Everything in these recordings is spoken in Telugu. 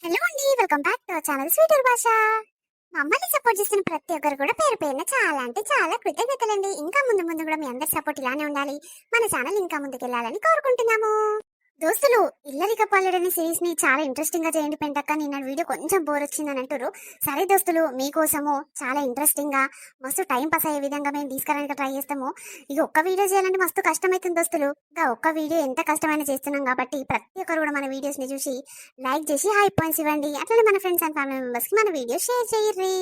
హలో అండి, welcome back to our channel sweeter భాష. మమ్మల్ని సపోర్ట్ చేస్తున్న ప్రతి ఒక్కరు కూడా పేరు పేరున చాలా అంటే చాలా కృతజ్ఞతలండి. ఇంకా ముందు ముందు కూడా మీ అందరి సపోర్ట్ ఇలానే ఉండాలి. మన ఛానల్ ఇంకా ముందుకెళ్లాలని కోరుకుంటున్నాము. దోస్తులు, ఇల్లరిక పల్లెడని సిరీస్ ని చాలా ఇంట్రెస్టింగ్ గా చేయండి పెంటక్క. నిన్న వీడియో కొంచెం బోర్ వచ్చిందని అంటారు. సరే దోస్తులు, మీకోసము చాలా ఇంట్రెస్టింగ్ గా మస్తు టైం పాస్ అయ్యే విధంగా మేము తీసుకురానికి ట్రై చేస్తాము. ఇక ఒక్క వీడియో చేయాలంటే మస్తు కష్టమైతుంది దోస్తులు. ఇంకా ఒక్క వీడియో ఎంత కష్టమైనా చేస్తున్నాం కాబట్టి ప్రతి ఒక్కరు కూడా మన వీడియోస్ ని చూసి లైక్ చేసి హై పాయింట్స్ ఇవ్వండి. అట్లనే మన ఫ్రెండ్స్ అండ్ ఫ్యామిలీ మెంబర్స్ కి మన వీడియో షేర్ చేయర్రి.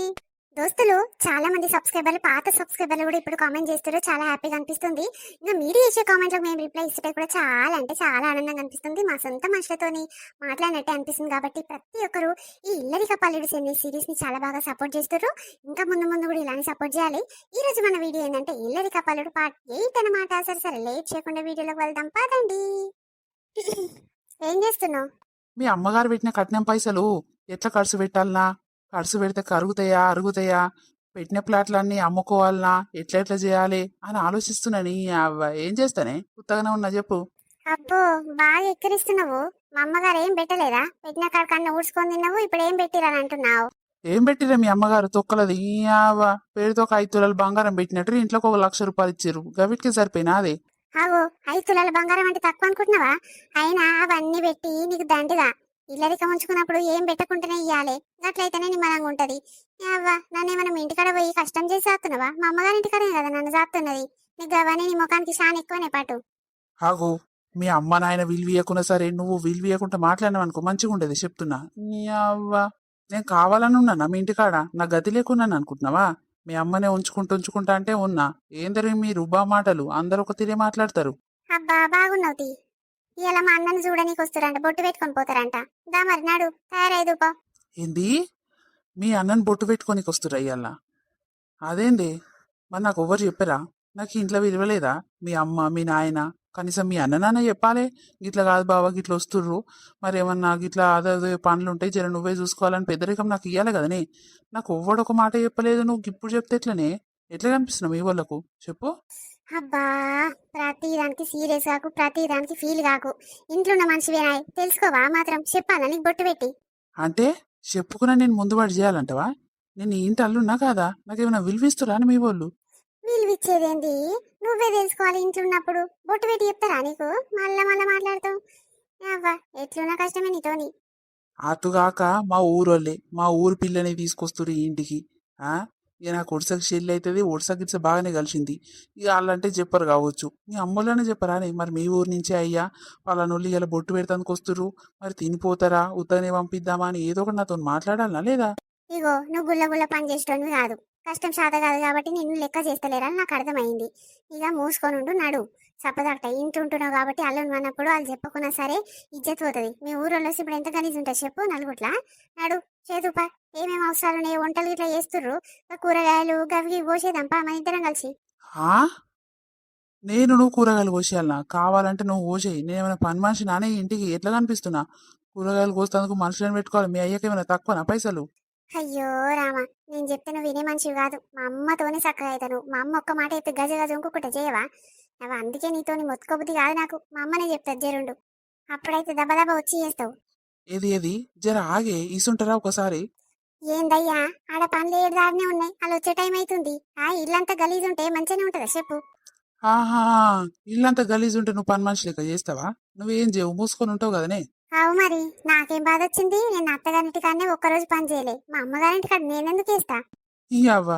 దోస్తులు, చాలా మంది సబ్స్క్రైబర్లు, పాత సబ్స్క్రైబర్లు కూడా ఇప్పుడు కామెంట్ చేస్తారు. చాలా హ్యాపీగా అనిపిస్తుంది. ఇంకా మీరు చేసే కామెంట్లకు మేము రిప్లై ఇస్తే కూడా చాలా అంటే చాలా ఆనందంగా అనిపిస్తుంది. మా సొంత మనుషులతోని మాట్లాడినట్టే అనిపిస్తుంది. కాబట్టి ప్రతి ఒక్కరు ఈ ఇల్లరిక పల్లెడు సిరీస్ ని చాలా బాగా సపోర్ట్ చేస్తారు. ఇంకా ముందు ముందు కూడా ఇలానే సపోర్ట్ చేయాలి. ఈ రోజు మన వీడియో ఏంటంటే ఇల్లరిక పల్లెడు పార్ట్ 8 అన్నమాట. సరే లేట్ చేయకుండా వీడియోలోకి వెళ్దాం పదండి. ఏం చేస్తున్నావు? మీ అమ్మగారు పెట్టిన కట్నం పైసలు ఎట్లా ఖర్చు పెట్టాలనా? ఖర్చు పెడితే కరుగుతాయా అరుగుతాయా? పెట్టిన ప్లాట్లన్నీ అమ్ముకోవాలనా? ఎట్లా చేయాలి అని ఆలోచిస్తున్నాను. ఏం చేస్తానే? కొత్తగానే ఉన్నా చెప్పు. అబ్బో, బాగా ఎక్కిరిస్తున్నావు. మా అమ్మగారు ఏం పెట్టలేదా? పెట్టిన కాడకన్నా ఊడ్చుకొని తిన్నావు, ఇప్పుడు ఏం పెట్టిరని అంటున్నావు? ఏం పెట్టిరా మీ అమ్మగారు? తొక్కలది పేరుతో ఒక 5 తులాలు బంగారం పెట్టినట్టు ఇంట్లోకి 1,00,000 ఇచ్చారు. గవిటికి సరిపోయినా అదే. ఆగో, 5 తులాల బంగారం అంటే తక్కువ అనుకుంటున్నావా? అయినా అవన్నీ పెట్టి నీకు దండిగా. ఇల్లరిక ఉంచుకున్నప్పుడు ఏం పెట్టకుండానే ఇయ్యాలి. అట్లయితేనే నిమ్మలంగా ఉంటది. అవ్వ, నన్నేమన్నా మీ ఇంటికాడ పోయి కష్టం చేసి సాస్తున్నావా? మా అమ్మగారి ఇంటికాడే కదా నన్ను సాస్తున్నది. నీకు అవన్నీ నీ ముఖానికి షాన్ ఎక్కువనే పాటు. ఆగు, మీ అమ్మ నాయన విలువీయకున్నా సరే నువ్వు విలువీయకుండా మాట్లాడినావు అనుకో మంచిగా ఉండేది చెప్తున్నా. నీ అవ్వ, నేను కావాలని ఉన్నానా మీ ఇంటికాడ? నా గతి లేకున్నాను అనుకుంటున్నావా? మీ అమ్మనే ఉంచుకుంటా అంటే ఉన్నా. ఏందరి మీ రుబా మాటలు? అందరూ ఒక తిరిగి మాట్లాడతారు. అబ్బా, బాగున్నావు తీ. ఇలా మా అన్నని చూడనీకి వస్తారంట, బొట్టు పెట్టుకొని పోతారంట. దా మరి నాడు తయారైదుపా. ఏంది? మీ అన్నని బొట్టు పెట్టుకోనికి వస్తురా ఇయ్యాల? అదేంది? మరి నాకు ఎవరు చెప్పారా? నాకు ఇంట్లో విలువలేదా? మీ అమ్మ మీ నాయన కనీసం మీ అన్న నాన్న చెప్పాలి. గిట్లా కాదు బావా, గిట్లా వస్తుర్రు, మరి ఏమన్నా గిట్లా అదే పనులు ఉంటాయి, జర నువ్వే చూసుకోవాలని పెద్దరికం నాకు ఇయ్యాలి కదనే. నాకు ఎవ్వడు ఒక మాట చెప్పలేదు. నువ్వు ఇప్పుడు చెప్తే ఎట్లనే? ఎట్లా కనిపిస్తున్నావు మీ వాళ్ళకు చెప్పు. అబ్బా, ప్రతి దానికి సీరియస్ కాకు, ప్రతి దానికి ఫీల్ కాకు. ఇంట్లో ఉన్న మనిషివేనాయ్, తెలుసుకోవా? మాత్రం చెప్పాలా నీకు బొట్టు పెట్టి? అంటే చెప్పుకున్నా నేను ముందు వాడు చేయాలంటవా? నేను ఈ ఇంటి అల్లున్నా కాదా? నాకేమైనా విలువిస్తురా అని మీ వాళ్ళు? విలువిచ్చేదేంది? నువ్వే తెలుసుకోవాలి. ఇంట్లో ఉన్నప్పుడు బొట్టు పెట్టి చెప్తారా నీకు? మళ్ళా మాట్లాడతావు. అవ్వ, ఎట్లున్నా కష్టమే నీతోని. అటుగాక మా ఊరోళ్ళే, మా ఊరు పిల్లని తీసుకొస్తురు ఈ ఇంటికి. ఆ ఇక నాకు ఒడిసకి చెల్లి అవుతుంది, ఒడిసకి ఇట్స్ బాగానే కలిసింది. ఇక వాళ్ళంటే చెప్పరు కావచ్చు, మీ అమ్మోళ్ళనే చెప్పరా అని. మరి మీ ఊరు నుంచే అయ్యా వాళ్ళ నొల్లి ఇలా బొట్టు పెడతానికి వస్తురు, మరి తినిపోతారా ఉత్తనే పంపిద్దామా అని ఏదో ఒకటి నాతో మాట్లాడాలనా లేదా? ఇగో, నువ్వు గుల్ల పని చేసేటోనివి కాదు. కష్టం శాత కాదు కాబట్టి నిన్ను లెక్క చేస్తలేరని నాకు అర్థమైంది. ఇక మూసుకొని ఉండు నడు. చెప్పదట ఇంట్లో ఉంటున్నావు కాబట్టి అల్లుని అన్నప్పుడు వాళ్ళు చెప్పకున్నా సరే ఇజ్జత్ పోతుంది. మీ ఊరోళ్ళు ఇప్పుడు ఎంత గలీజ్ ఉంటుంది చెప్పు నలుగుట్లా. నడు చేతుపా. ఏమేమి అవసరాలు ఉన్నాయి? వంటలు ఇట్లా చేస్తుర్రు, కూరగాయలు గవి పోసేదంపా మన ఇద్దరం కలిసి. ఆ నువ్వు కూరగాయలు కోసేయాలనా? కావాలంటే నువ్వు కోసేయి. నేనేమైనా పని మనిషి నానే ఇంటికి? ఎట్లా కనిపిస్తున్నా? కూరగాయలు కోసేందుకు మనుషులను పెట్టుకోవాలి. మీ అయ్యకి ఏమైనా తక్కువనా పైసలు? అయ్యో రామా, నేను చెప్తే నువ్వు వినే మనిషివి కాదు. మా అమ్మతోనే చక్కగా అవుతాను. మా అమ్మ ఒక్క మాట అయితే గజ గజ ఇంకొకటి చేయవా? అవి అందుకే నీతోని మొత్తుకోబుద్ధి కాదు నాకు. మా అమ్మనే చెప్తాది జరుండు, అప్పుడైతే దెబ్బ వచ్చి చేస్తావు. ఏది జర ఆగే ఇసుంటారా ఒకసారి? ఏందయ్యా, ఆడ పనులు ఏడు దారినే ఉన్నాయి. అలా వచ్చే టైం అవుతుంది. ఇల్లంతా గలీజ్ ఉంటే మంచిగానే ఉంటుందా చెప్పు? ఆహా, ఇల్లంతా గలీజ్ ఉంటే నువ్వు పని మనిషి లెక్క చేస్తావా? నువ్వేం చేయవు, మూసుకొని ఉంటావు కదనే. అవు మరి, నాకేం బాధ వచ్చింది? నేను అత్తగారింటికాడనే ఒక్కరోజు పని చేయలే. మా అమ్మగారింటికాడ నేనెందుకు వేస్తా? అవ్వ,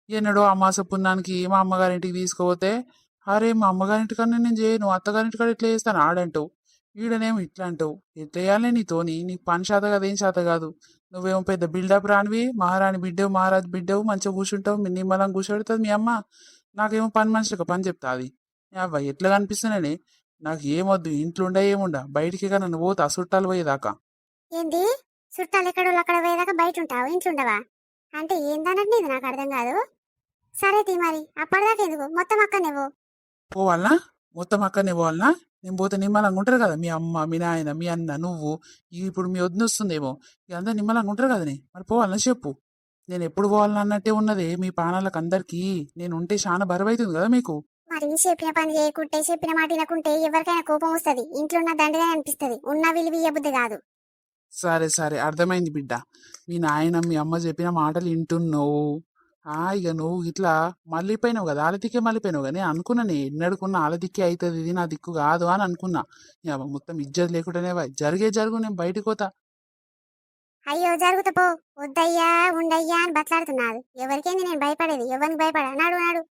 ఎన్నడో అమాస పున్నానికి మా అమ్మగారింటికి తీసుకుపోతే, అరే మా అమ్మగారింటికన్నా నేను చేయను, అత్తగారింటికాడ ఇట్లా చేస్తాను ఆడంటావు. ఈడనేమో ఇట్లా అంటావు. ఎట్లా వేయాలనే నీతోని? నీకు పని శాత కాదు, ఏం శాత కాదు. నువ్వేమో పెద్ద బిల్డప్ రానివి, మహారాణి బిడ్డవు మహారాజు బిడ్డవు, మంచిగా కూర్చుంటావు, నిమ్మలం కూర్చోడుతుంది మీ అమ్మ. నాకేమో పని మనుషులకు పని చెప్తా అది. అవ్వ ఎట్లా కనిపిస్తున్నానే? నాకు ఏమొద్దు, ఇంట్లో ఉండ ఏముండ, బయటికి నన్ను పోతా చుట్టాలు పోయేదాకా. ఏంది? చుట్టాలు ఎక్కడో అక్కడ పోయేదాకా బయట ఉంటావు, ఇంట్లో ఉండవా? అంటే ఏందన్నట్టు ఇది నాకు అర్థం కాదు. సరే తీ మరి, అప్పటిదాకా ఎందుకు? మొత్తం అక్క నువ్వు పోవాలనా? మొత్తం అక్కడనే పోవాలనా? నేను పోతే నిమ్మలంగా ఉంటారు కదా మీ అమ్మ మీ నాయన మీ అన్న నువ్వు. ఇప్పుడు మీ వదిన వస్తుందేమో, ఇక అందరు నిమ్మలంగా ఉంటారు కదనే. మరి పోవాలని చెప్పు. నేను ఎప్పుడు పోవాలని అన్నట్టే ఉన్నదే మీ పానాలకు అందరికీ. నేను ఉంటే చాలా బరువు అవుతుంది కదా మీకు. మరి చెప్పిన పని చేయకుంటే, చెప్పిన మాట వినకుంటే ఎవరికైనా కోపం వస్తుంది. ఇంట్లో ఉన్న దండగా అనిపిస్తుంది. ఉన్న విలువ ఇయ్యబుద్ధి కాదు. సరే సరే అర్థమైంది బిడ్డ. మీ నాయన మీ అమ్మ చెప్పిన మాటలు వింటున్నావు. ఇక నువ్వు ఇట్లా మళ్ళీపోయినావు కదా, ఆలదిక్కే మళ్ళీపోయినావు కానీ అనుకున్నా నేను ఎన్నడుకున్నా ఆలదిక్కే అవుతుంది, ఇది నా దిక్కు కాదు అని అనుకున్నా. ఇక మొత్తం ఇజ్జత్ లేకుండానే జరుగు నేను బయటికి పోతా. అయ్యో జరుగుతా పో. వద్దయ్యా ఉండయ్యా అని బట్లాడుతున్నాడు. ఎవరికేంది నేను భయపడేది, ఎవరికి భయపడా. నాడు నాడు.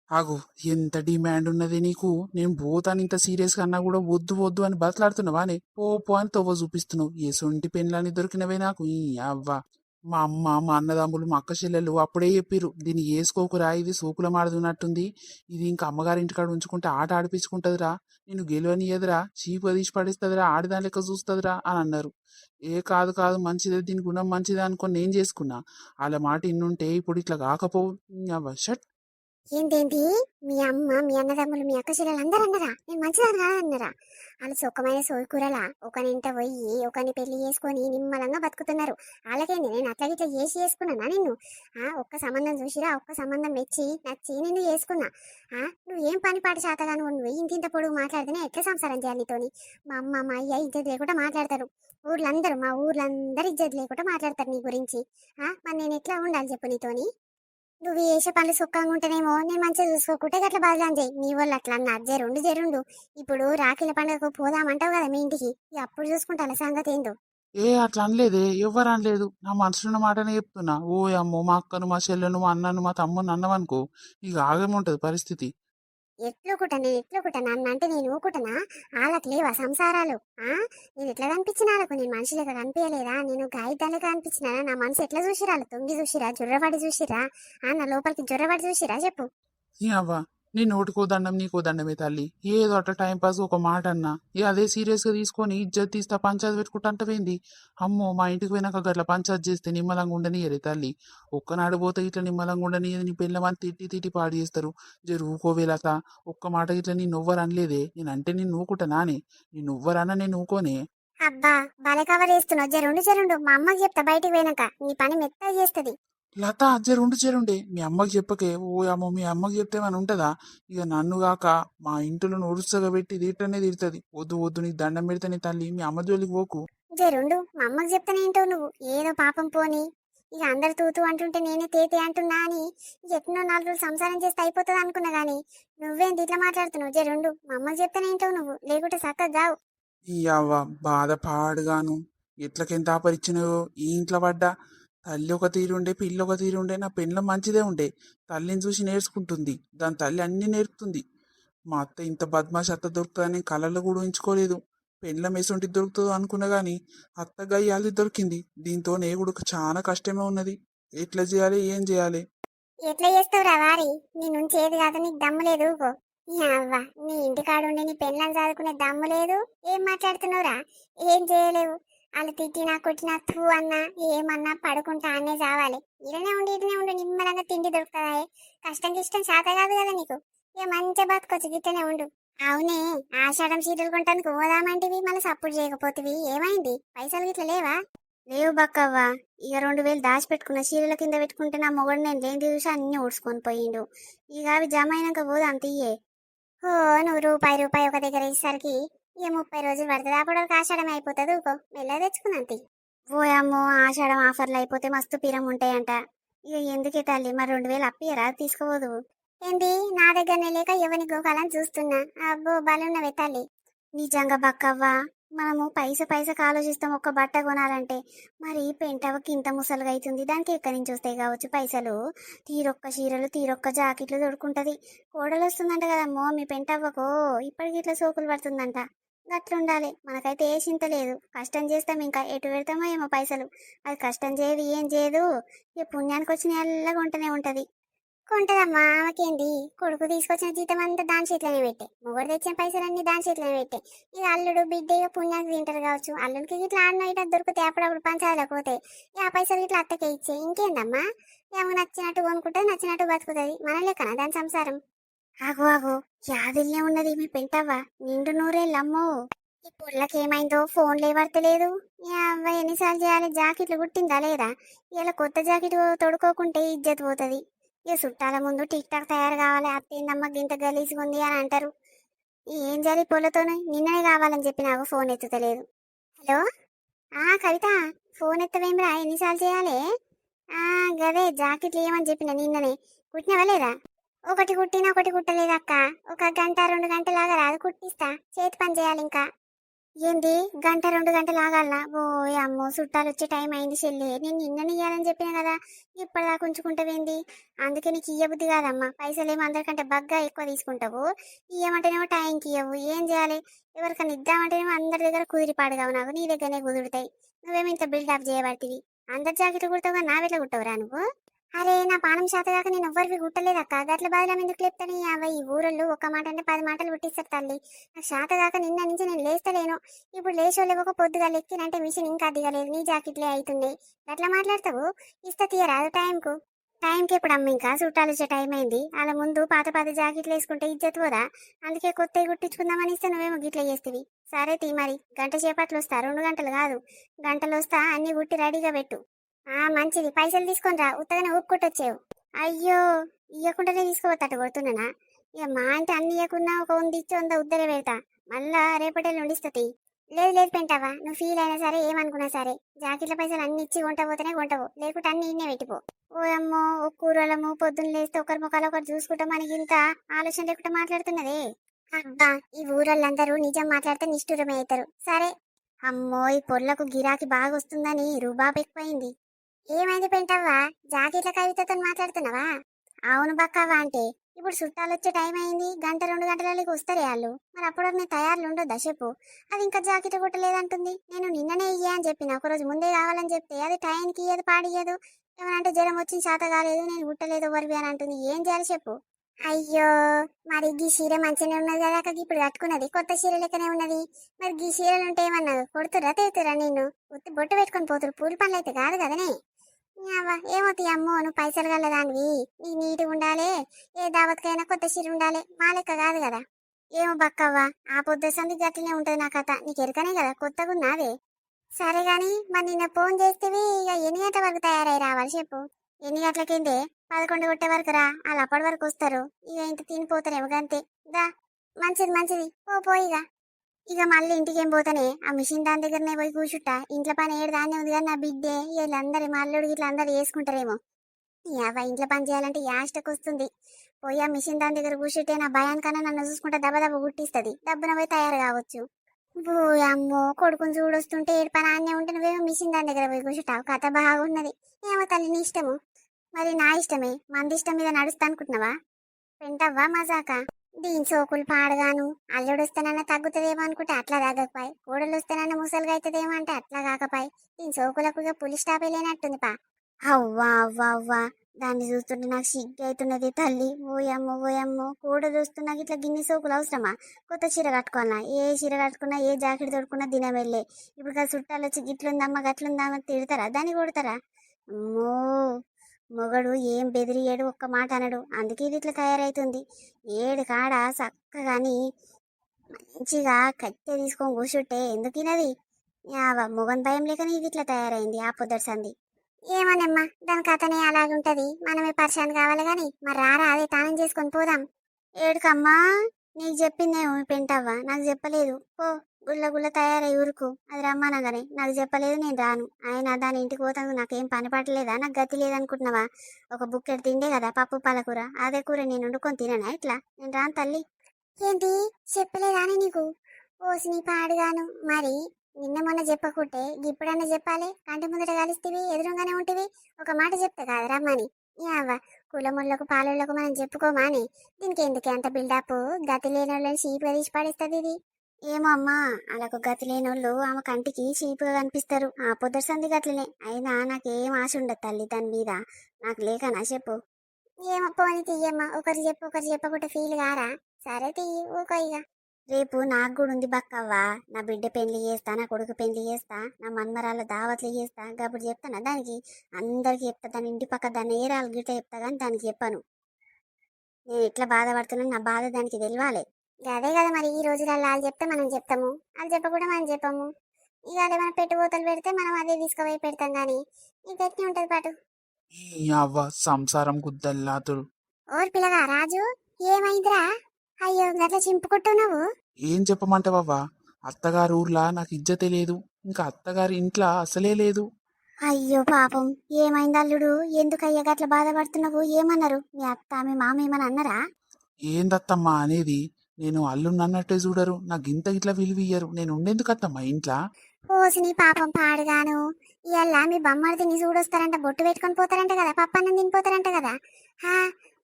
ఆగు, ఎంత డిమాండ్ ఉన్నది నీకు? నేను పోతాను ఇంత సీరియస్ గా అన్నా కూడా వద్దు వద్దు అని బతలాడుతున్నావా? నే పో పో అని తవ్వ చూపిస్తున్నావు. ఏ సొంటి పెన్లని దొరికినవే నాకు ఈ అవ్వ. మా అమ్మ మా అన్నదమ్ములు మా అక్క చెల్లెలు అప్పుడే చెప్పిర్రు, దీన్ని వేసుకోకురా, ఇది సోకుల మాడుతున్నట్టుంది, ఇది ఇంకా అమ్మగారింటికాడ ఉంచుకుంటే ఆట ఆడిపించుకుంటదిరా, నేను గెలవనియదురా, చీపు తీసి పడిస్తుందిరా, ఆడిదాని లెక్క చూస్తుందిరా అని అన్నారు. ఏ కాదు కాదు మంచిదే, దీని గుణం మంచిదే అనుకొని నేను చేసుకున్నా. వాళ్ళ మాట ఇన్నుంటే ఇప్పుడు ఇట్లా కాకపోవు. అవ్వ షట్. ఏంటేంటి? మీ అమ్మ మీ అన్నదమ్ములు మీ అక్క చెల్లెలు అందరూ అన్నరా నేను మంచిదాన్ని కాదన్నరా? వాళ్ళు సుఖమైన సోయికూరలా ఒకనింట పోయి ఒకని పెళ్లి చేసుకొని నిమ్మలంగా బతుకుతున్నారు. వాళ్ళకేంది నేను అట్లా ఇట్లా చేసి చేసుకున్నానా నిన్ను? ఒక్క సంబంధం చూసిరా, ఒక్క సంబంధం నచ్చి నిన్ను చేసుకున్నా. నువ్వు ఏం పని పాటు చేతగాను, నువ్వు ఇంతింత పొడుగు మాట్లాడితేనే ఎట్లా సంసారం చేయాలి నీతోని? మా అమ్మ మా అయ్య ఇజ్జత్ లేకుండా మాట్లాడతారు. మా ఊర్లందరూ ఇజ్జత్ లేకుండా మాట్లాడతారు నీ గురించి. మరి నేను ఎట్లా ఉండాలి చెప్పు నీతోని? నువ్వు చేసే పనులు సుఖంగా ఉంటేనేమో నేను మంచిగా చూసుకోకుంటే గట్ల బదలాం చేయి. నీ వాళ్ళు అట్లా అన్నా జరుండు. ఇప్పుడు రాఖీల పండుగకు పోదామంటావు కదా మీ ఇంటికి, అప్పుడు చూసుకుంటా సంగతి ఏందో. అట్లా అనలేదే, ఎవ్వరు అనలేదు. నా మనసున్న మాటనే చెప్తున్నా. ఓ అమ్మో, మా అక్కను మా చెల్లెను మా అన్నను మా తమ్ముని అన్నవనుకో ఇక ఆగేముంటది పరిస్థితి. ఎట్లుకుంటా నన్ను అంటే నేను ఊకుంటానా? వాళ్ళకి లేవా సంసారాలు? నేను ఎట్లా కనిపించిన వాళ్ళకు? నేను మనిషి లెక్క కనిపించలేదా? నేను గాయదాన్ లెక్క కనిపించినా? నా మనసు ఎట్లా చూసిరా? తొంగి చూసిరా, జొర్రబడి చూసిరా? నా లోపలికి జొర్రబడి చూసిరా చెప్పు. నీ అవ్వ, నీ నోటికో దండం నీకో దండమే తల్లి. ఏదో అట్లా టైం పాస్ ఒక మాట అన్నా ఇక అదే సీరియస్ గా తీసుకొని ఇజ్జత్ తీస్తా పంచాయతీ పెట్టుకుంటా అంటవేంది? అమ్మో, మా ఇంటికి పోయినాక గట్ల పంచాయతీ చేస్తే నిమ్మలంగా ఉండనియరే తల్లి. ఒక్కనాడు పోతే ఇట్లా నిమ్మలంగా ఉండనియదు. నీ పిల్లమని తిట్టి పాడు చేస్తారు. ఊకోవేలత ఒక్క మాట ఇట్లా నీ నువ్వరు అనలేదే. నేనంటే నేను ఊకుంటానానే? నీ నువ్వరన్నా నేను ఊకోనే. అబ్బా బాలే కవర్ చేస్తున్నావు. జరుండు మా అమ్మకి చెప్తా బయటికి పోయినాక, నీ పని మెత్తగా చేస్తుంది. లత, జరుండే మీ అమ్మకి చెప్పకే. ఓ అమ్మో, మీ అమ్మకి చెప్తే మన ఉంటదా? ఇక నన్ను గాక మా ఇంట్లో ఉరుసగా పెట్టి తిట్టనే తిడుతుంది. వద్దు వద్దు, నీకు దండం పెడితేనే తల్లి, మీ అమ్మ జోలికి పోకు. జరుండు మా అమ్మకి చెప్తానేంటో నువ్వు. ఏదో పాపం పోని, ఇక అందరు తూతూ అంటుంటే నేనే తేతే అంటున్నా అని ఎట్నో 4 రోజులు సంసారం చేస్తే అయిపోతుంది అనుకున్నా గానీ నువ్వేంటి ఇట్లా మాట్లాడుతున్నావు? జరుండు మా అమ్మకి చెప్తానేంటో నువ్వు, లేకుంటే చక్కగా జావు. ఈ అవ్వ బాధ పాడుగాను. ఎట్లకెంత ఆపరిచ్చినవో ఈ ఇంట్లో పడ్డా. తల్లి ఒక తీరుండే, పిల్ల ఒక తీరుండే. నా పెళ్ళం మంచిదే ఉండే, తల్లిని చూసి నేర్చుకుంటుంది. దాని తల్లి అన్ని నేర్పుతుంది. మా అత్త ఇంత బద్మాష్ అత్త దొరుకుతుందని కళ్ళల్లో కూడా ఉంచుకోలేదు. పెళ్ళం ఎసుంటి దొరుకుతుందో అనుకున్నా గానీ అత్త గయ్యాలి దొరికింది. దీంతో నేగుడు చాలా కష్టమే ఉన్నది. ఎట్లా చేయాలి, ఏం చేయాలి? ఎట్లా చేస్తావురా వారి? నీ నుంచి ఏది కాదు, నీకు దమ్ము లేదు ఊకో. అవ్వ, నీ ఇంటికాడుండి నీ పెళ్ళని చదువుకునే దమ్ము లేదు. ఏం మాట్లాడుతున్నావురా? ఏం చేయలేవు. వాళ్ళు తిట్టినా కొట్టినా తూ అన్నా ఏమన్నా పడుకుంటా అనే చావాలి. ఇటనే ఉండి నిమ్మలంగా తిండి దొరుకుతుందా? కష్టం గిష్టం శాత కాదు కదా నీకు. ఇక మంచిగా బతుకొచ్చు, గిట్టనే ఉండు. అవునే, ఆషాఢం సీరియల్ కొంటానికి పోదామంటివి, మళ్ళీ సపోర్ట్ చేయకపోతివి. ఏమైంది? పైసలు గిట్ల లేవా? లేవు బక్కవ్వా. ఇక 2000 దాచిపెట్టుకున్న చీరల కింద పెట్టుకుంటే నా మొగడు నేను దేని చూసి అన్ని ఊడ్చుకొని పోయిండు. ఇక అవి జమ అయినాక పోదాం తీయే. ఓ, నువ్వు రూపాయి ఒక దగ్గర ఇచ్చేసరికి ఇక 30 రోజులు పడుతుంది. అప్పుడు ఆషాఢం అయిపోతుంది. ఊకో మెల్ల తెచ్చుకున్నాంతి. ఓ అమ్మో, ఆషాఢం ఆఫర్లు అయిపోతే మస్తు పిరం ఉంటాయంట. ఇక ఎందుకే తల్లి, మరి 2000 అప్పియరా? తీసుకోవద్దు. ఏంటి, నా దగ్గరనే లేక ఎవరిని గోకాలని చూస్తున్నా. అబ్బో బలున్నవే తల్లి. నిజంగా బక్కవ్వా, మనము పైసకు ఆలోచిస్తాం ఒక్క బట్ట కొనాలంటే. మరి పెంటవకి ఇంత ముసలుగా అవుతుంది, దానికి ఎక్కడి నుంచి వస్తాయి కావచ్చు పైసలు? తీరొక్క చీరలు తీరొక్క జాకెట్లు దొరుకుంటది. కోడలు వస్తుందంట కదమ్మో మీ పెంటవ్వకో, ఇప్పటికి ఇట్లా సోకులు పడుతుందంట. గట్లుండాలి. మనకైతే ఏ చింత లేదు. కష్టం చేస్తాం, ఇంకా ఎటు పెడతామో ఏమో పైసలు. అది కష్టం చేయదు, ఏం చేయదు. ఇక పుణ్యానికి వచ్చిన ఎల్లగా ఉంటూనే ఉంటది. కొంటదమ్మా, ఆమెకేంది? కొడుకు తీసుకొచ్చిన జీతం అంతా దాని చేతిలోనే పెట్టే, మొగడు తెచ్చిన పైసలన్నీ దాని చేతిలోనే పెట్టే. ఇక అల్లుడు బిడ్డ ఇక పుణ్యానికి తింటారు కావచ్చు. అల్లుడికి ఇట్లా ఆడిన ఇట్లా దొరికితే అప్పుడప్పుడు పంచాయతీలకు పోతే ఆ పైసలు ఇట్లా అత్తకే ఇచ్చే. ఇంకేందమ్మా, ఏమో నచ్చినట్టు కొనుక్కుంటే నచ్చినట్టు బతుకుతుంది. మన లెక్కన దాని సంసారం. ఆగు యాదిల్నే ఉన్నది మీ పెంటవ్వ, నిండు నూరేళ్ళమ్మో. ఈ పుల్లకేమైందో ఫోన్ లేవర్తలేదు. అవ్వ ఎన్నిసార్లు చేయాలి? జాకెట్లు కుట్టిందా లేదా? ఇలా కొత్త జాకెట్ తొడుకోకుంటే ఇజ్జత్ పోతుంది. ఇక చుట్టాల ముందు టిక్ టాక్ తయారు కావాలి. అత్తేందమ్మ గింత గలీజ్గా ఉంది అని అంటారు. ఏం చేయాలి పొలతోనే? నిన్ననే కావాలని చెప్పి నాకు ఫోన్ ఎత్తుతలేదు. హలో కవిత, ఫోన్ ఎత్తవేమిరా, ఎన్నిసార్లు చేయాలి? గదే జాకెట్లు ఏమని చెప్పిన నిన్ననే. కుట్టినవా లేదా? ఒకటి కుట్టినా ఒకటి కుట్టలేదు అక్క. ఒక గంట 2 గంటలాగా రాదు, కుట్టిస్తా. చేతి పని చేయాలి ఇంకా. ఏంది, గంట 2 గంటలు ఆగాలనా? ఓ అమ్మో, చుట్టాలు వచ్చే టైం అయింది చెల్లి. నేను నిన్ననే ఇయ్యాలని చెప్పిన కదా, ఇప్పటిదాకా ఉంచుకుంటావేంది? అందుకే నీకు ఇయ్యబుద్ధి కాదమ్మా. పైసలేమో అందరికంటే బగ్గా ఎక్కువ తీసుకుంటావు. ఇయ్యమంటేనేమో టైంకి ఇయ్యవు. ఏం చేయాలి? ఎవరికైనా ఇద్దామంటేనేమో అందరి దగ్గర కుదిరిపాడు కావు. నాకు నీ దగ్గరనే కుదురుతాయి. నువ్వేమో ఇంత బిల్డప్ చేయబడుతుంది. అందరి జాకెట్లు కుడతావు కానీ నావెట్లా కుట్టవురా నువ్వు? అరే, నా పానం శాతగాక నేను ఎవ్వరికి కుట్టలేదక్క. గట్ల బాధలం ఎందుకు లేపుతాను? ఈ ఊరళ్ళు ఒక మాట అంటే 10 మాటలు పుట్టిస్తారు తల్లి. నాకు శాతగాక నిన్న నుంచి నేను లేస్తలేను. ఇప్పుడు లేచోళ్ళు ఒక పొద్దుగా లెక్కినంటే మిషన్ ఇంకా దిగలేదు. నీ జాకెట్లే అవుతున్నాయి. గట్లా మాట్లాడతావు? ఇస్తా తీయరాదు టైంకు. టైంకి ఎప్పుడు అమ్మ, ఇంకా చుట్టాలు వచ్చే టైం అయింది. అలా ముందు పాత పాత జాకెట్లు వేసుకుంటే ఇజ్జత్ పోదా? అందుకే కొత్తవి కుట్టించుకుందామని ఇస్తే నువ్వేమో గిట్ల చేస్తేవి. సరే తీ మరి, గంట సేపట్లు వస్తా. 2 గంటలు కాదు, గంటలు వస్తా. అన్ని కుట్టి రెడీగా పెట్టు. మంచిది. పైసలు తీసుకొని రా, ఉత్తగానే ఊపుకొట్టొచ్చేవు. అయ్యో, ఇయ్యకుండానే తీసుకోవద్దట కొడుతున్నానా? ఇక మా అంటే అన్ని ఇయ్యకున్నా ఒక 100 ఇచ్చి 100 ఉద్దరే పెడతా. మళ్ళా రేపటి ఉండిస్తుంది. లేదు లేదు పెంటావా, నువ్వు ఫీల్ అయినా సరే ఏమనుకున్నా సరే, జాకెట్ల పైసలు అన్ని ఇచ్చి కొంటపోతేనే కొంటవు, లేకుంటే అన్ని ఇన్నే పెట్టిపో. ఓ అమ్మో, ఒక కూరలము పొద్దున్న లేస్తే ఒకరి ముఖాలు ఒకరు చూసుకుంటా మనకి ఇంత ఆలోచన లేకుండా మాట్లాడుతున్నదే. అబ్బా, ఈ ఊరోళ్ళందరూ నిజం మాట్లాడితే నిష్ఠురమే అవుతారు. సరే. అమ్మో, ఈ పొర్లకు గిరాకీ బాగా వస్తుందని రుబాబ్ ఎక్కువైంది. ఏమైంది పెంటవ్వా, జాకెట్ల కవితతో మాట్లాడుతున్నావా? అవును బక్కవ్వ. అంటే ఇప్పుడు చుట్టాలు వచ్చే టైం అయింది. గంట 2 గంటలకి వస్తారు వాళ్ళు. మరి అప్పుడు నేను తయారులు ఉండొద్దా చెప్పు? అది ఇంకా జాకెట్ కుట్టలేదంటుంది. నేను నిన్ననే ఇయ్యా అని చెప్పిన, ఒకరోజు ముందే కావాలని చెప్తే అది టైంకి ఇయ్యదు, పాడియ్యదు. ఏమనంటే జ్వరం వచ్చింది, శాత కాలేదు, నేను కుట్టలేదు వరివి అని అంటుంది. ఏం చేయాలి చెప్పు? అయ్యో, మరి గీ చీర మంచిగానే ఉన్నది కదా అక్క. ఇప్పుడు కట్టుకున్నది కొత్త చీర లెక్కనే ఉన్నది. మరి గీ చీరలు ఉంటే ఏమన్నా కొడుతురా తేతురా? నేను ఉత్తి బొట్టు పెట్టుకొని పోతురు, పూల పనులు అయితే కాదు కదనే. ఏమవుతాయి అమ్మో, నువ్వు పైసలు గలదానివి, నీకు నీట్గా ఉండాలి. ఏ దావత్కైనా కొత్త చీర ఉండాలి, మా లెక్క కాదు కదా. ఏమో బక్కవ్వా, ఆ పొద్దు సంది గట్లనే ఉంటది నా కథ. నీకు ఎరకనే కదా, కొత్తగా ఉన్నావే. సరే గాని, మరి నిన్న ఫోన్ చేస్తేవి ఇక ఎన్ని గంటల వరకు తయారై రావాలి చెప్పు? ఎన్ని గంటలకిందే? 11 కొట్టే వరకు రా, వాళ్ళు అప్పటి వరకు వస్తారు. ఇక ఇంత తినిపోతారేమో గంతే. దా, మంచిది మంచిది, పో ఇక. ఇక మళ్ళీ ఇంటికి ఏం పోతానే, ఆ మిషన్ దాని దగ్గరనే పోయి కూర్చుంటా. ఇంట్లో పని ఏడు దాన్ని ఉంది కానీ నా బిడ్డే వీళ్ళందరూ మా అల్లుడు ఇట్లా అందరు చేసుకుంటారేమో. ఇంట్లో పని చేయాలంటే యాస్టకు వస్తుంది. పోయి ఆ మిషన్ దాని దగ్గర కూర్చుంటే నా భయానికన్నా నన్ను చూసుకుంటే దెబ్బ దెబ్బ గుట్టిస్తుంది. దెబ్బన పోయి తయారు కావచ్చు. ఓ అమ్మో, కొడుకుని చూడొస్తుంటే ఏడు పని ఆన్నే ఉంటే నువ్వేమో మిషన్ దాని దగ్గర పోయి కూర్చుంటావు. కథ బాగున్నది. ఏమో తల్లి, నీ ఇష్టము. మరి నా ఇష్టమే, మంది ఇష్టం మీద నడుస్తా అనుకుంటున్నావా? పెంటవ్వా మజాక. దీని సోకులు పాడగాను. అల్లుడు వస్తేనన్నా తగ్గుతుందేమో అనుకుంటే అట్లా తగ్గకపోయి, కోడలు వస్తేనన్నా ముసలుగా అవుతుందేమో అంటే అట్లా కాకపోయి, దీని సోకులకు ఇక పులి స్టాపే లేనట్టుంది పా. అవ్వా అవ్వా అవ్వా, దాన్ని చూస్తుంటే నాకు సిగ్గు అవుతున్నది తల్లి. ఓయమ్మో ఓయమ్మో, కోడలు చూస్తున్నా ఇట్లా గిన్నె సోకులు అవసరమా? కొత్త చీర కట్టుకోవాలా? ఏ చీర కట్టుకున్నా ఏ జాకెట్ తొడుకున్నా దినం వెళ్ళే. ఇప్పుడు చుట్టాలు వచ్చి గిట్లుందమ్మా గట్లుందమ్మా తిడతారా, దాన్ని కొడతారా? అమ్మో, మొగడు ఏం బెదిరియడు, ఒక్క మాట అనడు. అందుకే ఇది ఇట్లా తయారైతుంది. ఏడు కాడ చక్కగాని మంచిగా కట్టె తీసుకొని కూర్చుంటే ఎందుకు తినది? మొగన్ భయం లేకనే ఇది ఇట్లా తయారైంది ఆ పొద్దటి సంది. ఏమోనమ్మా, దాని కథనే అలాగుంటది. మనమే పరిశాన్ కావాలి గాని. మరి రారా, అదే తానం చేసుకొని పోదాం. ఏడుకమ్మా, నీకు చెప్పిందేమో పెంటవ్వా, నాకు చెప్పలేదు. పో, గుళ్ళ గుళ్ళ తయారై ఊరుకు. అది రమ్మనగానే నాకు చెప్పలేదు, నేను రాను. ఆయన దాని ఇంటికి పోతాను, నాకేం పని పట్టలేదా? నాకు గతి లేదనుకుంటున్నావా? ఒక బుక్కెట్ తిండే కదా పప్పు పాలకూర, అదే కూర నేను వండుకొని తిననా ఇట్లా? నేను రాను తల్లి. ఏంటి, చెప్పలేదాని నీకు? ఓసి నీ పాడుగాను. మరి నిన్న మొన్న చెప్పకుంటే ఇప్పుడన్నా చెప్పాలి. కంటి ముందట కలిస్తేవి, ఎదురుగానే ఉంటివి. ఒక మాట చెప్తే కాదు రమ్మని. యావ, కులముళ్ళకు పాలలకు మనం చెప్పుకోమాని. దీనికి ఎందుకే అంత బిల్డప్? గతి లేని వాళ్ళని చీపుగా తీసి పడేస్తుంది ఇది. ఏమో అమ్మా, అలాగ గతి లేనోళ్ళు ఆమె కంటికి చీపుగా కనిపిస్తారు. ఆ పొద్దు సంది గట్లనే. అయినా నాకేం ఆశ ఉండదు తల్లి దాని మీద. నాకు లేకనా చెప్పు? ఏమో పోని తీయమ్మా, ఒకరు చెప్పు ఒకరు చెప్పకుంటే ఫీల్ కారా? సరే తీయి, ఊకో ఇక. రేపు నాకు కూడా ఉంది బక్కవ్వా. నా బిడ్డ పెళ్లి చేస్తా, నా కొడుకు పెళ్లి చేస్తా, నా మన్మరాల దావత్లు చేస్తా. అప్పుడు చెప్తానా దానికి? అందరికి చెప్తా. దాని ఇంటి పక్క దాన్ని ఏరాలు గిట్ట చెప్తా కానీ దానికి చెప్పాను. నేను ఎట్లా బాధపడుతున్నాను, నా బాధ దానికి తెలియాలి. అదే కదా మరి, ఈ రోజులలో వాళ్ళు చెప్తే మనం చెప్తాము, వాళ్ళు చెప్పకుండా మనం చెప్పాము. ఇక అదేమైనా పెట్టుబోతలు పెడితే మనం అదే తీసుకుపోయి పెడతాం కానీ ఇక ఎట్లా ఉంటుంది పాటు. ఈ అవ్వ సంసారం గుద్దల్లాతుడు. ఓర్ పిల్లగా రాజు, ఏమైందిరా? అయ్యో, గట్లా చింపుకుంటున్నావు. ఏం చెప్పమంటావవ్వా? అత్తగారు ఊర్లా నాకు ఇజ్జతే లేదు. ఇంకా అత్తగారి ఇంట్లో అసలే లేదు. అయ్యో పాపం, ఏమైంది అల్లుడు? ఎందుకయ్యా గట్ల బాధపడుతున్నావు? ఏమన్నారు మీ అత్త మీ మామ? ఏమని అన్నారా? ఏందత్తమ్మా అనేది? నేను అల్లున్నట్టే చూడరు, నాకు ఇంత ఇట్లా విలువియ్యరు. నేను ఉండేందుకు అత్తమ్మా ఇంట్లో? ఓసిని పాపం పాడుగాను. ఇవాళ మీ బొమ్మడిని చూడొస్తారంట, బొట్టు పెట్టుకొని పోతారంట కదా, పప్పన్నం తినిపోతారంట కదా. హా,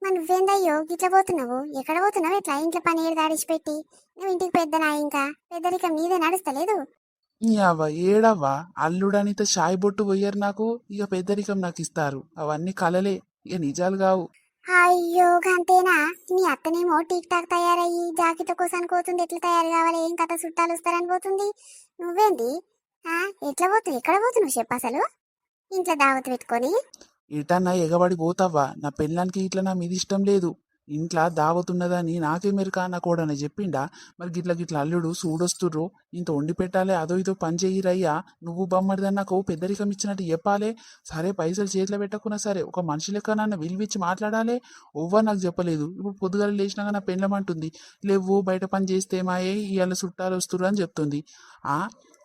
మరి నువ్వేందయ్యో గిట్ల పోతున్నావు? ఎక్కడ పోతున్నావు? ఇట్లా ఇంట్లో పని ఏడు దాడిచిపెట్టి నువ్వు ఇంటికి పెద్దనా? ఇంకా పెద్దరికం నీదే నడుస్తలేదు. అవ్వ ఏడవ్వా, అల్లుడనిత షాయి బొట్టు పోయ్యారు నాకు. ఇక పెద్దరికం నాకు ఇస్తారు. అవన్నీ కలలే, ఇక నిజాలు కావు. అయ్యో గంతేనా? నీ అత్తనేమో టీక్ టాక్ తయారయ్యి జాకెట్ కోసానికి పోతుంది. ఎట్లా తయారు కావాలి, ఏం కథ, చుట్టాలు వస్తారని పోతుంది. నువ్వేంది? ఆ, ఎట్లా పోతుంది? ఎక్కడ పోతున్నావు చెప్పు అసలు? ఇంట్లో దావత్ పెట్టుకొని ఎటన్నా ఎగబడి పోతావా? నా పెళ్ళానికి ఇట్లా నా మీద ఇష్టం లేదు. ఇంట్లో దావతున్నదని నాకే మెరుక, నా కోడని చెప్పిండా? మరి గిట్ల గిట్ల అల్లుడు సూడొస్తుర్రు, ఇంత వండి పెట్టాలి, అదో ఇదో పని చెయ్యిరయ్యా. నువ్వు బొమ్మడిదని నాకు పెద్దరికం ఇచ్చినట్టు చెప్పాలి. సరే పైసలు చేతిలో పెట్టకున్నా సరే ఒక మనిషి లెక్క నన్ను విలువిచ్చి మాట్లాడాలి. ఎవ్వరు నాకు చెప్పలేదు. ఇప్పుడు పొద్దుగాల లేచినాక నా పెళ్ళమంటుంది, లేవు బయట పని చేస్తే మాయే ఇవాళ చుట్టాలు వస్తుర్రు అని చెప్తుంది. ఆ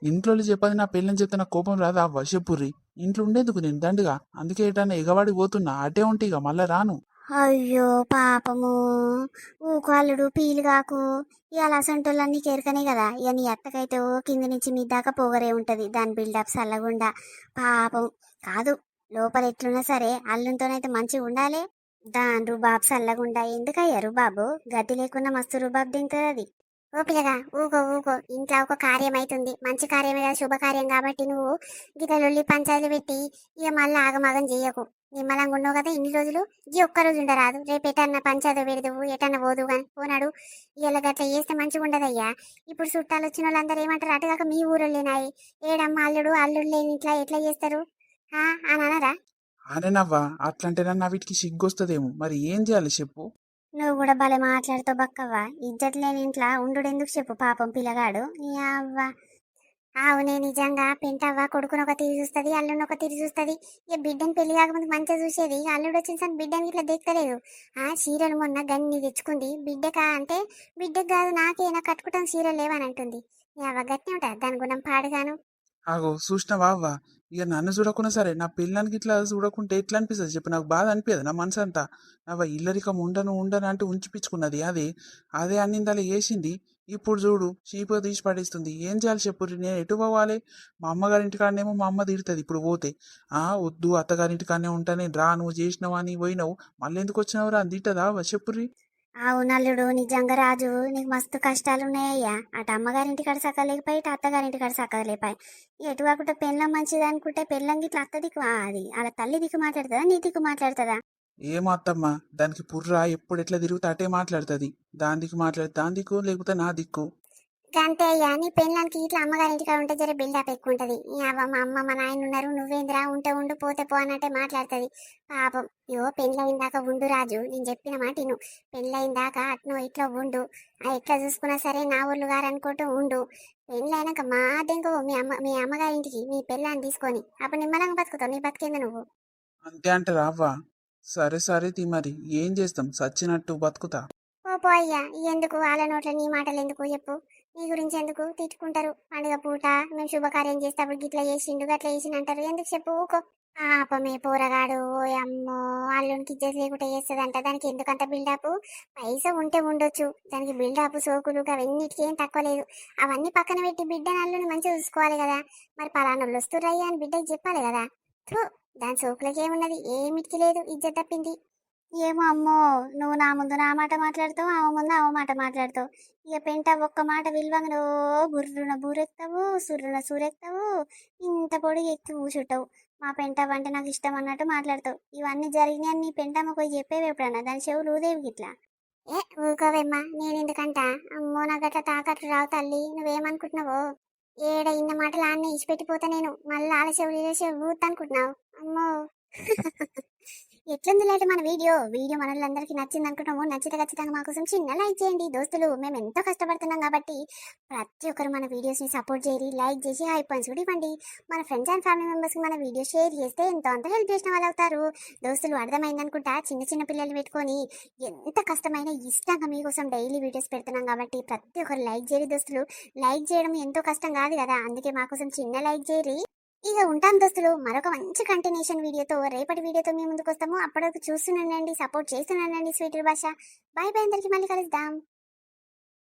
ఇంట్లో చెప్పది నా పెళ్ళని చెప్తే నాకు కోపం రాదా? అవ్వ చెప్పుర్రి. ఇంట్లో ఉండేందుకు నేను దండుగా, అందుకే ఎటన్నా ఎగవాడి పోతున్నా. అటే ఉంటే ఇక మళ్ళా రాను. అయ్యో పాపము, ఊకాలుడు పీలుగాకు. ఇవాళ అసంటోళ్ళన్నీ కేరకనే కదా. ఇక నీ అత్తకైతే ఓ కింది నుంచి మీ దాకా పోగరే ఉంటది, దాని బిల్డప్ సల్లగుండా. పాపం కాదు, లోపల ఎట్లున్నా సరే అల్లునితోనైతే మంచిగా ఉండాలి. దాని రుబాబ్ సల్లగుండా ఎందుకయ్యా రుబాబు? గడ్డి లేకుండా మస్తు రుబాబ్ తింటది అది. ఓ పిల్లగా ఊకో ఊకో, ఇంట్లో ఒక కార్యం అవుతుంది, మంచి కార్యమే కదా, శుభకార్యం కాబట్టి నువ్వు గిట్ల లొల్లి పంచాయతీలు పెట్టి ఇక మళ్ళీ ఆగమాగం చెయ్యకు. నిమ్మలంగా ఉన్నావు కదా ఇన్ని రోజులు, ఈ ఒక్క రోజు ఉండరాదు. రేపు ఎటన్నా పంచాయతీ పెడదువు, ఎటన్నా పోదు కానీ పోనాడు. ఇలా గట్ల చేస్తే మంచిగా ఉండదయ్యా. ఇప్పుడు చుట్టాలు వచ్చిన వాళ్ళందరూ ఏమంటారు? అటుగాక మీ ఊరోళ్ళేనాయి, ఏడమ్మ అల్లుడు, అల్లుడు లేని ఇట్లా ఎట్లా చేస్తారు అని అనరా? అనేనవ్వా, అట్లంటే నన్ను వీటికి సిగ్గొస్తుందేమో. మరి ఏం చేయాలి చెప్పు? నువ్వు కూడా భలే మాట్లాడుతావు బక్కవ్వ. ఇజ్జత్ లేని ఇంట్లో ఉండు ఎందుకు చెప్పు? పాపం పిల్లగాడు నీ అవ్వ. అవునే నిజంగా పెంటవ్వ కొడుకుని ఒక తీరు చూస్తుంది, అల్లుని ఒక తీరు చూస్తుంది. ఇక బిడ్డని పెళ్లి కాకముందు మంచిగా చూసేది, అల్లుడు వచ్చిన సార్ బిడ్డని ఇట్లా దిక్కలేదు. చీరలు మొన్న గన్ని తెచ్చుకుంది బిడ్డకా అంటే, బిడ్డకు కాదు నాకే, నాకు కట్టుకుంటాం చీరలు లేవని అంటుంది. అవ్వ గట్టినే ఉంటుంది దాని గుణం పాడుగాను. ఆగో చూసినావా అవ్వ? ఇక నన్ను చూడకున్నా సరే నా పిల్లానికి ఇట్లా చూడకుంటే ఎట్లా అనిపిస్తుంది చెప్పు? నాకు బాధ అనిపించదు నా మనసు అంతా. అవ్వ ఇల్లరికం ఉండను ఉండను అంటే ఉంచిపించుకున్నది, అదే అదే అన్నిందాలు వేసింది. ఇప్పుడు చూడు చీపుగా తీసి పడేస్తుంది. ఏం చేయాలి చెప్పు? నేను ఎటు పోవాలి? మా అమ్మగారింటికాడనేమో మా అమ్మ తిడుతుంది ఇప్పుడు పోతే. వద్దు అత్తగారింటికాడనే ఉంటా, నేను రా, నువ్వు చేసినావా అని పోయినావు, మళ్ళీ ఎందుకు వచ్చినావు రా అని తిట్టదా అవ్వ చెప్పుర్రి? అవునల్లుడు నిజంగా రాజు, నీకు మస్తు కష్టాలు ఉన్నాయ్యా. అటు అమ్మగారింటి కాడ సక్కలేకపోయి, ఇటు అత్తగారింటి కాడ సక్కలేపాయి. ఎటు కాకుండా పెళ్ళం మంచిది అనుకుంటే పెళ్ళంకి ఇట్లా అత్త దిక్కు అది అలా తల్లి దిక్కు మాట్లాడుతుందా, నీ దిక్కు మాట్లాడుతుందా? ఏమో అత్తమ్మ, దానికి పుర్రా ఎప్పుడు ఎట్లా తిరుగుతా అటే మాట్లాడుతుంది. దాని దిక్కు మాట్లాడు, దాని దిక్కు లేకపోతే నా దిక్కు. అంతే అయ్యా, నీ పెళ్ళానికి ఇట్లా అమ్మగారింటి కాడ ఉంటే జర బిల్డప్ ఎక్కువ ఉంటుంది. మా అమ్మ మా నాయన ఉన్నారు, నువ్వేంద్రా ఉంటే ఉండు పోతే పో అన్నట్టే మాట్లాడుతుంది. పాపం యో, పెళ్ళయిన దాకా ఉండు రాజు, నేను చెప్పిన మాట నువ్వు. పెళ్ళయిన దాకా అట్నో ఇట్లా ఉండు. ఎట్లా చూసుకున్నా సరే నా ఊళ్ళు గారు అనుకుంటూ ఉండు. పెళ్ళైనాక మా దెంకో మీ అమ్మగారింటికి నీ పెళ్ళాన్ని తీసుకొని అప్పుడు నిమ్మలంగా బతుకుతావు. నీ బతికేంది నువ్వు? అంతే అంటారా అవ్వ? సరే సరే తి మరి ఏం చేస్తాం, సచ్చినట్టు బతుకుతా. ఓ పో అయ్యా, ఎందుకు వాళ్ళ నోట్ల నీ మాటలు ఎందుకు చెప్పు? నీ గురించి ఎందుకు తిట్టుకుంటారు? పండుగ పూట మేము శుభకార్యం చేసేటప్పుడు గిట్లా చేసిండు గట్లా చేసిండు అంటారు, ఎందుకు చెప్పు? ఊకో. పాపమే పోరగాడు, ఓ అమ్మో, అల్లునికి ఇజ్జత్ లేకుండా చేస్తుందంట. దానికి ఎందుకంత బిల్డప్? పైసా ఉంటే ఉండొచ్చు, దానికి బిల్డప్ సోకులు అవన్నిటికీ ఏం తక్కువ లేదు. అవన్నీ పక్కన పెట్టి బిడ్డని అల్లుని మంచిగా చూసుకోవాలి కదా. మరి పలానోళ్ళు వస్తుర్రయ్యా అని బిడ్డకి చెప్పాలి కదా. థూ, దాని సోకులకి ఏమున్నది? ఏమిటికి లేదు, ఇజ్జత్ తప్పింది. ఏమో అమ్మో, నువ్వు నా ముందు నా మాట మాట్లాడుతావు, ఆమె ముందు ఆమె మాట మాట్లాడతావు. ఇక పెంట ఒక్క మాట విలువంగా బుర్రున బూరెత్తావు, సుర్రున సూరెత్తావు, ఇంత పొడిగి ఎక్కి కూర్చుంటావు. మా పెంట అంటే నాకు ఇష్టం అన్నట్టు మాట్లాడతావు. ఇవన్నీ జరిగినాయని నీ పెంటమ్మ పోయి చెప్పేవి ఎప్పుడన్నా? దాని చెవులు ఊదేవి గిట్లా. ఏ ఊరుకోవేమ్మా, నేను ఎందుకంట? అమ్మో, నాకు అట్లా తాకట్లు రావు తల్లి. నువ్వేమనుకుంటున్నావో? ఏడ ఇన్న మాటలు ఆన్నే ఇచ్చిపెట్టిపోతా నేను, మళ్ళీ ఆల చెవులు ఇలా చెవు ఊత అనుకుంటున్నావు? అమ్మో. ఎట్లుంది లేట మన వీడియో మనలందరికీ నచ్చింది అనుకుంటాము. నచ్చితే ఖచ్చితంగా మా కోసం చిన్న లైక్ చేయండి దోస్తులు. మేము ఎంతో కష్టపడుతున్నాం కాబట్టి ప్రతి ఒక్కరు మన వీడియోస్ ని సపోర్ట్ చేయరి, లైక్ చేసి హై పాయింట్స్ కూడా ఇవ్వండి. మన ఫ్రెండ్స్ అండ్ ఫ్యామిలీ మెంబర్స్ కి మన వీడియో షేర్ చేస్తే ఎంతో అంత హెల్ప్ చేసిన వాళ్ళు అవుతారు. దోస్తులు అర్థమైంది అనుకుంటా. చిన్న చిన్న పిల్లల్ని పెట్టుకొని ఎంత కష్టమైన ఇష్టంగా మీకోసం డైలీ వీడియోస్ పెడుతున్నాం కాబట్టి ప్రతి ఒక్కరు లైక్ చేయరి దోస్తులు. లైక్ చేయడం ఎంతో కష్టం కాదు కదా, అందుకే మా కోసం చిన్న లైక్ చేయరి. ఇక ఉంటాం దోస్తులు, మరొక మంచి కంటిన్యూషన్ వీడియోతో రేపటి వీడియోతో మీ ముందుకు వస్తాము. అప్పటివరకు చూస్తున్నానండి, సపోర్ట్ చేస్తున్నానండి స్వీటర్ భాష. బాయ్ బాయ్, అందరికి మళ్ళీ కలుద్దాం.